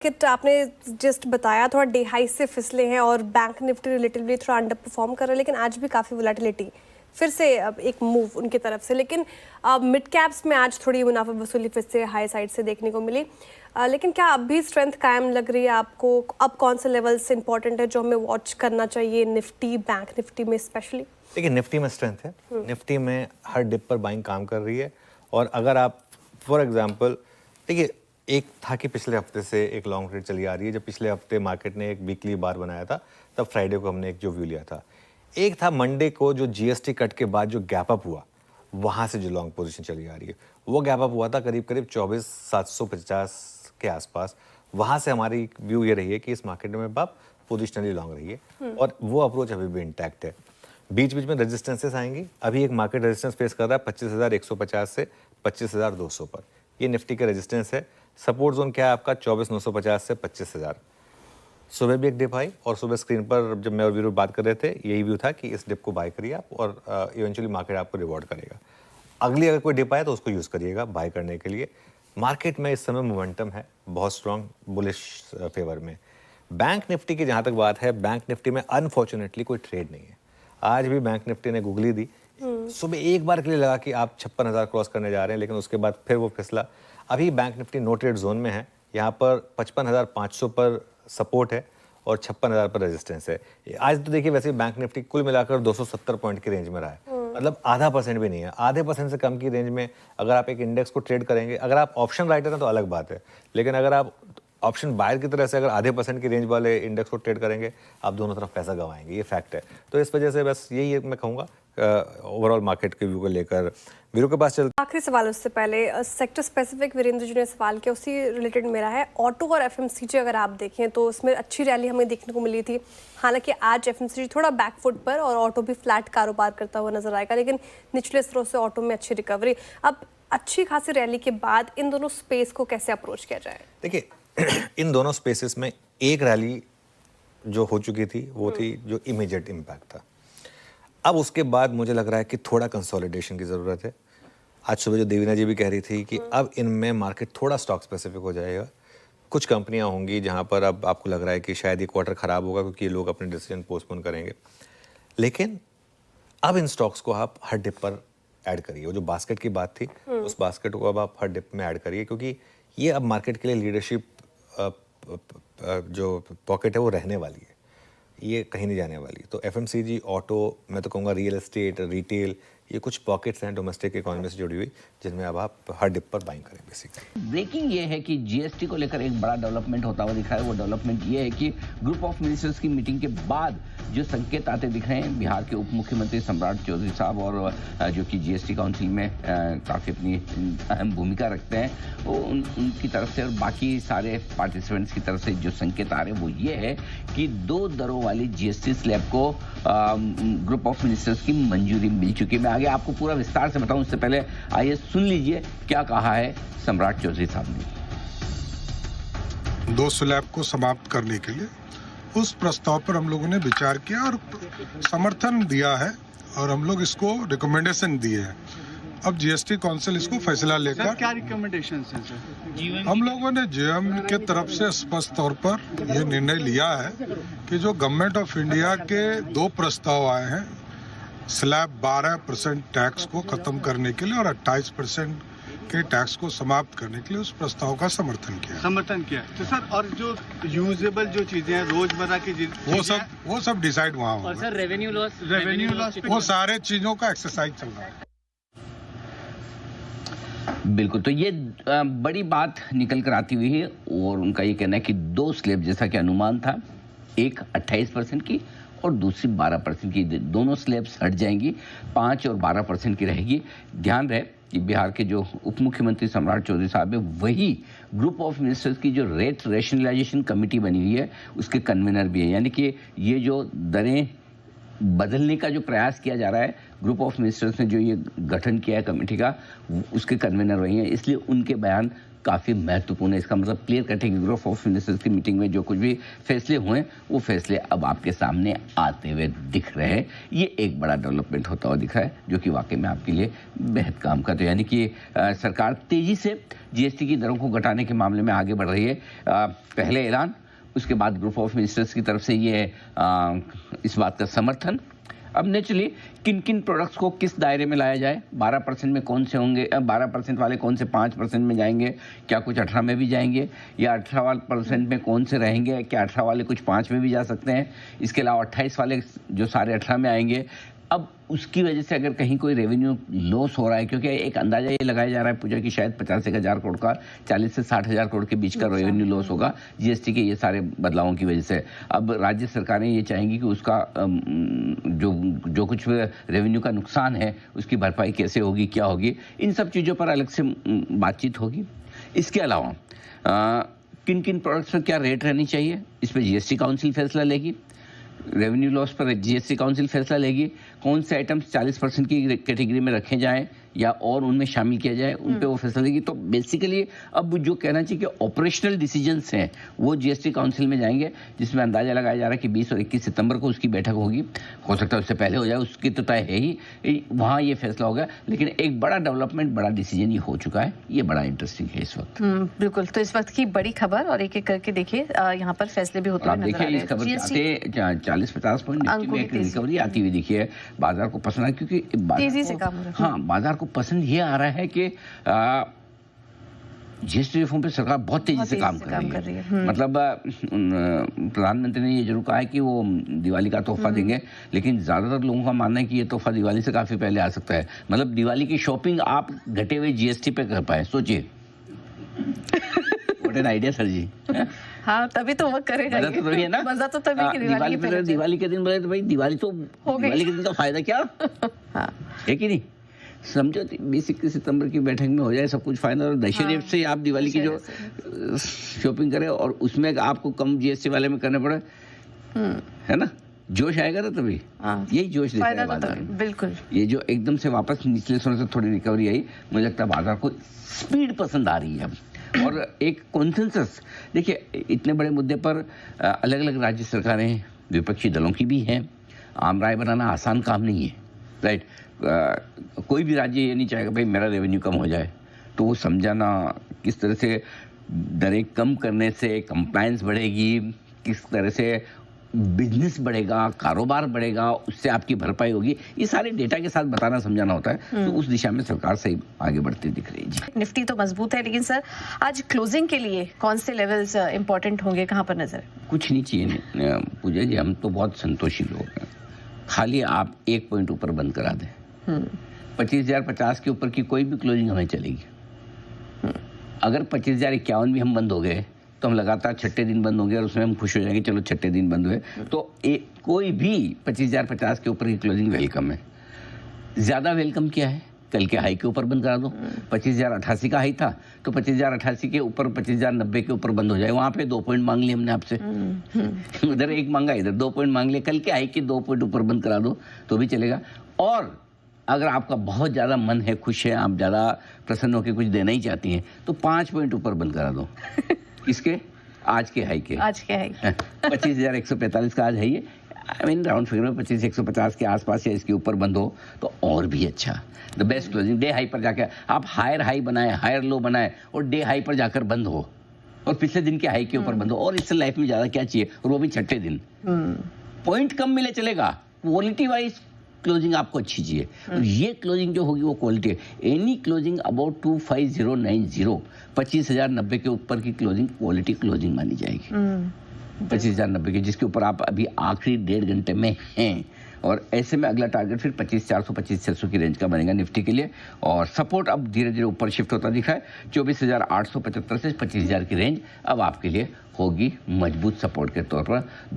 Kit आपने just बताया थोड़ा डे हाई से फिसले हैं और बैंक निफ्टी रिलेटिवली थोड़ा अंडर परफॉर्म कर रहा है, लेकिन आज भी काफ़ी वोलेटिलिटी फिर से अब एक मूव उनकी तरफ से। लेकिन मिड कैप्स में आज थोड़ी मुनाफा वसूली फिर से हाई साइड से देखने को मिली। लेकिन क्या अब भी स्ट्रेंथ कायम लग रही है आपको? अब कौन से लेवल्स इंपॉर्टेंट है जो हमें वॉच करना चाहिए निफ्टी, बैंक निफ्टी में स्पेशली? देखिए, निफ्टी में स्ट्रेंथ है। निफ्टी में हर डिप पर बाइंग काम कर रही है। और अगर आप फॉर एग्जांपल देखिए, एक था कि पिछले हफ्ते से एक लॉन्ग ट्रेड चली आ रही है। जब पिछले हफ्ते मार्केट ने एक वीकली बार बनाया था, तब फ्राइडे को हमने एक जो व्यू लिया था। एक था मंडे को जो जीएसटी कट के बाद जो गैप अप हुआ, वहाँ से जो लॉन्ग पोजीशन चली आ रही है, वो गैप अप हुआ था करीब 24,750 के आसपास। वहाँ से हमारी व्यू ये रही है कि इस मार्केट में आप पोजिशनली लॉन्ग रही है और वो अप्रोच अभी भी इंटैक्ट है। बीच बीच में रेजिस्टेंसेस आएंगी। अभी एक मार्केट रेजिस्टेंस फेस कर रहा है 25,150 से 25,200 पर। ये निफ्टी का रेजिस्टेंस है। सपोर्ट जोन क्या है आपका? 24,950 से 25,000। सुबह भी एक डिप आई और सुबह स्क्रीन पर जब मैं और वीरू बात कर रहे थे, यही व्यू था कि इस डिप को बाय करिए आप और इवेंचुअली मार्केट आपको रिवॉर्ड करेगा। अगली अगर कोई डिप आए तो उसको यूज़ करिएगा बाय करने के लिए। मार्केट में इस समय मोमेंटम है बहुत स्ट्रॉन्ग बुलिश फेवर में। बैंक निफ्टी की जहाँ तक बात है, बैंक निफ्टी में अनफॉर्चुनेटली कोई ट्रेड नहीं है। आज भी बैंक निफ्टी ने गुगली दी। सुबह एक बार के लिए लगा कि आप 56,000 क्रॉस करने जा रहे हैं, लेकिन उसके बाद फिर वो फिसला। अभी bank Nifty no trade zone में है। यहाँ पर 55,500 पर सपोर्ट है और 56,000 पर रेजिस्टेंस है। आज तो देखिए, वैसे बैंक निफ्टी कुल मिलाकर 270 पॉइंट की रेंज में रहा है। मतलब आधा % भी नहीं है। आधे % से कम की रेंज में अगर आप एक इंडेक्स को ट्रेड करेंगे, अगर आप ऑप्शन राइटर हैं तो अलग बात है, लेकिन अगर आप ऑप्शन बायर की तरह से अगर आधे % की रेंज वाले इंडेक्स को ट्रेड करेंगे, आप दोनों तरफ पैसा गंवाएंगे। ये फैक्ट है। तो इस वजह से बस यही मैं कहूँगा ओवरऑल मार्केट के व्यू को लेकर। वीरू के पास चलते। आखिरी सवाल उससे पहले सेक्टर स्पेसिफिक वीरेंद्र जी ने सवाल किया, उसी रिलेटेड मेरा है। ऑटो और एफएमसीजी अगर आप देखें तो उसमें अच्छी रैली हमें देखने को मिली थी। हालांकि आज एफएमसीजी थोड़ा बैकफुट पर और ऑटो भी फ्लैट कारोबार करता हुआ नजर आएगा, लेकिन निचले स्तरों से ऑटो में अच्छी रिकवरी। अब अच्छी खासी रैली के बाद इन दोनों स्पेस को कैसे अप्रोच किया जाए? देखिए, इन दोनों स्पेसेस में एक रैली जो हो चुकी थी वो थी जो इमीडिएट इम्पैक्ट था। अब उसके बाद मुझे लग रहा है कि थोड़ा कंसोलिडेशन की ज़रूरत है। आज सुबह जो देवीना जी भी कह रही थी कि अब इनमें मार्केट थोड़ा स्टॉक स्पेसिफिक हो जाएगा। कुछ कंपनियां होंगी जहां पर अब आपको लग रहा है कि शायद ये क्वार्टर ख़राब होगा क्योंकि ये लोग अपने डिसीजन पोस्टपोन करेंगे। लेकिन अब इन स्टॉक्स को आप हर डिप पर ऐड करिए। वो जो बास्केट की बात थी, उस बास्केट को अब आप हर डिप में ऐड करिए, क्योंकि ये अब मार्केट के लिए लीडरशिप जो पॉकेट है वो रहने वाली है। ये कहीं नहीं जाने वाली। तो एफएमसीजी, ऑटो, मैं तो कहूँगा रियल एस्टेट, रिटेल, ये कुछ पॉकेट्स हैं डोमेस्टिक इकोनॉमी से जुड़ी हुई, जिनमें अब आप हर डिप पर बाइंग करें बेसिकली। ब्रेकिंग ये है कि जीएसटी को लेकर एक बड़ा डेवलपमेंट होता हुआ दिख रहा है। वो डेवलपमेंट ये है कि ग्रुप ऑफ मिनिस्टर्स की मीटिंग के बाद जो संकेत आते दिख रहे हैं, बिहार के उप मुख्यमंत्री सम्राट चौधरी साहब और जो कि जीएसटी काउंसिल में काफ़ी अपनी अहम भूमिका रखते हैं, वो उनकी तरफ से और बाकी सारे पार्टिसिपेंट्स की तरफ से जो संकेत आ रहे हैं वो ये है कि 2 दरों वाली जीएसटी स्लैब को ग्रुप ऑफ मिनिस्टर्स की मंजूरी मिल चुकी है। मैं आगे आपको पूरा विस्तार से बताऊं, उससे पहले आइए सुन लीजिए क्या कहा है सम्राट चौधरी साहब ने। 2 स्लैब को समाप्त करने के लिए उस प्रस्ताव पर हम लोगों ने विचार किया और समर्थन दिया है और हम लोग इसको रिकमेंडेशन दिए हैं। अब जीएसटी काउंसिल इसको फैसला लेकर क्या रिकमेंडेशन है सर? हम लोगों ने जीएम के तरफ से स्पष्ट तौर पर यह निर्णय लिया है कि जो गवर्नमेंट ऑफ इंडिया के 2 प्रस्ताव आए हैं, स्लैब 12% टैक्स को खत्म करने के लिए और 28% के टैक्स को समाप्त करने के लिए, उस प्रस्ताव का समर्थन किया। तो सर, और जो यूजेबल जो चीजें हैं रोजमर्रा की वो सब डिसाइड वहाँ होगा। और सर रेवेन्यू लॉस वो सारे चीजों का एक्सरसाइज चल रहा है। बिल्कुल, तो ये बड़ी बात निकल कर आती हुई है और उनका ये कहना है कि 2 स्लैब जैसा कि अनुमान था, एक 28% की और दूसरी 12% की, दोनों स्लैब्स हट जाएंगी, 5 और 12% की रहेगी। ध्यान रहे कि बिहार के जो उप मुख्यमंत्री सम्राट चौधरी साहब है, वही ग्रुप ऑफ मिनिस्टर्स की जो रेट रैशनलाइजेशन कमेटी बनी हुई है उसके कन्वीनर भी है। यानी कि ये जो दरें बदलने का जो प्रयास किया जा रहा है, ग्रुप ऑफ मिनिस्टर्स ने जो ये गठन किया है कमेटी का, उसके कन्वीनर वही हैं, इसलिए उनके बयान काफ़ी महत्वपूर्ण है। इसका मतलब क्लियर कट है कि ग्रुप ऑफ मिनिस्टर्स की मीटिंग में जो कुछ भी फैसले हुए वो फैसले अब आपके सामने आते हुए दिख रहे हैं। ये एक बड़ा डेवलपमेंट होता हुआ दिख रहा है जो कि वाकई में आपके लिए बेहद काम का। तो यानी कि सरकार तेज़ी से जीएसटी की दरों को घटाने के मामले में आगे बढ़ रही है। पहले ऐलान, उसके बाद ग्रुप ऑफ मिनिस्टर्स की तरफ से ये इस बात का समर्थन। अब नेचुरली किन किन प्रोडक्ट्स को किस दायरे में लाया जाए, 12% में कौन से होंगे, 12% वाले कौन से 5% में जाएंगे, क्या कुछ 18 में भी जाएंगे, या 18% में कौन से रहेंगे, क्या 18 वाले कुछ 5 में भी जा सकते हैं, इसके अलावा 28 वाले जो सारे 18 में आएंगे। अब उसकी वजह से अगर कहीं कोई रेवेन्यू लॉस हो रहा है, क्योंकि एक अंदाजा ये लगाया जा रहा है पूजा की शायद 50,000 करोड़ का 40 से 60,000 करोड़ के बीच का रेवेन्यू लॉस होगा जीएसटी के ये सारे बदलावों की वजह से। अब राज्य सरकारें ये चाहेंगी कि उसका जो कुछ रेवेन्यू का नुकसान है उसकी भरपाई कैसे होगी, क्या होगी, इन सब चीज़ों पर अलग से बातचीत होगी। इसके अलावा किन किन प्रोडक्ट्स पर क्या रेट रहनी चाहिए, इस पर जीएसटी काउंसिल फैसला लेगी। रेवेन्यू लॉस पर जीएसटी काउंसिल फैसला लेगी। कौन से आइटम्स 40% की कैटेगरी में रखे जाएं या और उनमें शामिल किया जाए, उन पे वो फैसला लेगी। तो बेसिकली अब जो कहना चाहिए कि ऑपरेशनल डिसीजंस हैं वो जीएसटी काउंसिल में जाएंगे, जिसमें अंदाजा लगाया जा रहा है कि 20 और 21 सितंबर को उसकी बैठक होगी। हो सकता है उससे पहले हो जाए, उसकी तो तय है ही, वहाँ ये फैसला होगा। लेकिन एक बड़ा डेवलपमेंट, बड़ा डिसीजन ये हो चुका है, ये बड़ा इंटरेस्टिंग है इस वक्त। बिल्कुल। तो इस वक्त की बड़ी खबर, और एक एक करके देखिए यहाँ पर फैसले भी होते हुए नजर आ रहे हैं। इस खबर के आते 40-50 पॉइंट एक रिकवरी आती हुई दिखी है। बाजार को पसंद है क्योंकि तेजी से काम हो रहा है। हाँ, बाजार को पसंद ये आ रहा है कि जीएसटी रिफॉर्म पे सरकार बहुत तेजी से काम कर रही है। मतलब प्रधानमंत्री ने ये जरूर कहा है कि वो दिवाली का तोहफा देंगे, लेकिन ज्यादातर लोगों का मानना है कि ये तोहफा दिवाली से काफी पहले आ सकता है। मतलब दिवाली की शॉपिंग आप घटे हुए जीएसटी पे कर पाए, सोचिए। व्हाट एन आइडिया सर जी। हाँ, तभी तो वो करेगा। मजा तो तभी है ना, मजा तो तभी कि दिवाली के दिन बोले तो भाई दिवाली तो दिवाली के दिन का फायदा क्या है कि नहीं। समझो 20-21 सितंबर की बैठक में हो जाए सब कुछ फाइनल, और दशहरे से आप दिवाली की जो शॉपिंग करें और उसमें आपको कम जीएसटी वाले में करना पड़े, है ना, जोश आएगा ना तभी। यही जोश देता है बाजार। बिल्कुल। ये जो एकदम से वापस निचले सोने से थोड़ी रिकवरी आई, मुझे लगता है बाजार को स्पीड पसंद आ रही है अब, और एक कॉन्सेंसस। देखिए, इतने बड़े मुद्दे पर अलग अलग राज्य सरकारें, विपक्षी दलों की भी हैं। आम राय बनाना आसान काम नहीं है, राइट। कोई भी राज्य ये नहीं चाहेगा भाई मेरा रेवेन्यू कम हो जाए, तो वो समझाना किस तरह से दरें कम करने से कंप्लायंस बढ़ेगी, किस तरह से बिजनेस बढ़ेगा, कारोबार बढ़ेगा, उससे आपकी भरपाई होगी, ये सारे डेटा के साथ बताना समझाना होता है। तो उस दिशा में सरकार सही आगे बढ़ती दिख रही है जी। निफ्टी तो मजबूत है, लेकिन सर आज क्लोजिंग के लिए कौन से लेवल्स इंपॉर्टेंट होंगे, कहाँ पर नजर? कुछ नहीं चाहिए पूजा जी, हम तो बहुत संतोषी लोग हैं। खाली आप 1 पॉइंट ऊपर बंद करा दें। 25,050 के ऊपर की कोई भी क्लोजिंग हमें चलेगी। अगर 25,051 भी हम बंद हो गए तो हम लगातार छठे दिन बंद होंगे और उसमें हम खुश हो जाएंगे, चलो छठे दिन बंद हुए। तो कोई भी 25,050 के ऊपर की क्लोजिंग वेलकम है। ज्यादा वेलकम क्या है, कल के हाई के ऊपर बंद करा दो। 25,088 का हाई था तो 25,088 के ऊपर 25,090 के ऊपर बंद हो जाए। वहां पे 2 पॉइंट मांग लिए हमने आपसे, उधर 1 मांगा, इधर 2 पॉइंट मांग लिए। कल के हाई के 2 पॉइंट ऊपर बंद करा दो तो भी चलेगा। और अगर आपका बहुत ज़्यादा मन है, खुश है, आप ज़्यादा प्रसन्न होकर कुछ देना ही चाहती हैं, तो 5 पॉइंट ऊपर बंद करा दो। किसके? आज के हाई के। 25,145 का आज है ये। आई मीन राउंड फिगर में 25,150 के आसपास या इसके ऊपर बंद हो तो और भी अच्छा। The best closing day high पर जाकर आप हायर हाई बनाए, हायर लो बनाए और डे हाई पर जाकर बंद हो और पिछले दिन के हाई के ऊपर बंद हो, और इससे लाइफ में ज़्यादा क्या चाहिए, और वो भी छठे दिन। पॉइंट कम मिले चलेगा, क्वालिटी वाइज क्लोजिंग आपको अच्छी चाहिए। और ये क्लोजिंग जो होगी वो क्वालिटी है। एनी क्लोजिंग अबाउट 25090, 25,090 के ऊपर की क्लोजिंग क्वालिटी क्लोजिंग मानी जाएगी। 25,090 की, जिसके ऊपर आप अभी आखिरी 1.5 घंटे में हैं। और ऐसे में अगला टारगेट फिर 25,400 25,600 की रेंज का बनेगा निफ्टी के लिए। और सपोर्ट अब धीरे धीरे ऊपर शिफ्ट होता दिख रहा है। 24,875 से 25,000 की रेंज अब आपके लिए होगी मजबूत सपोर्ट के तौर पर।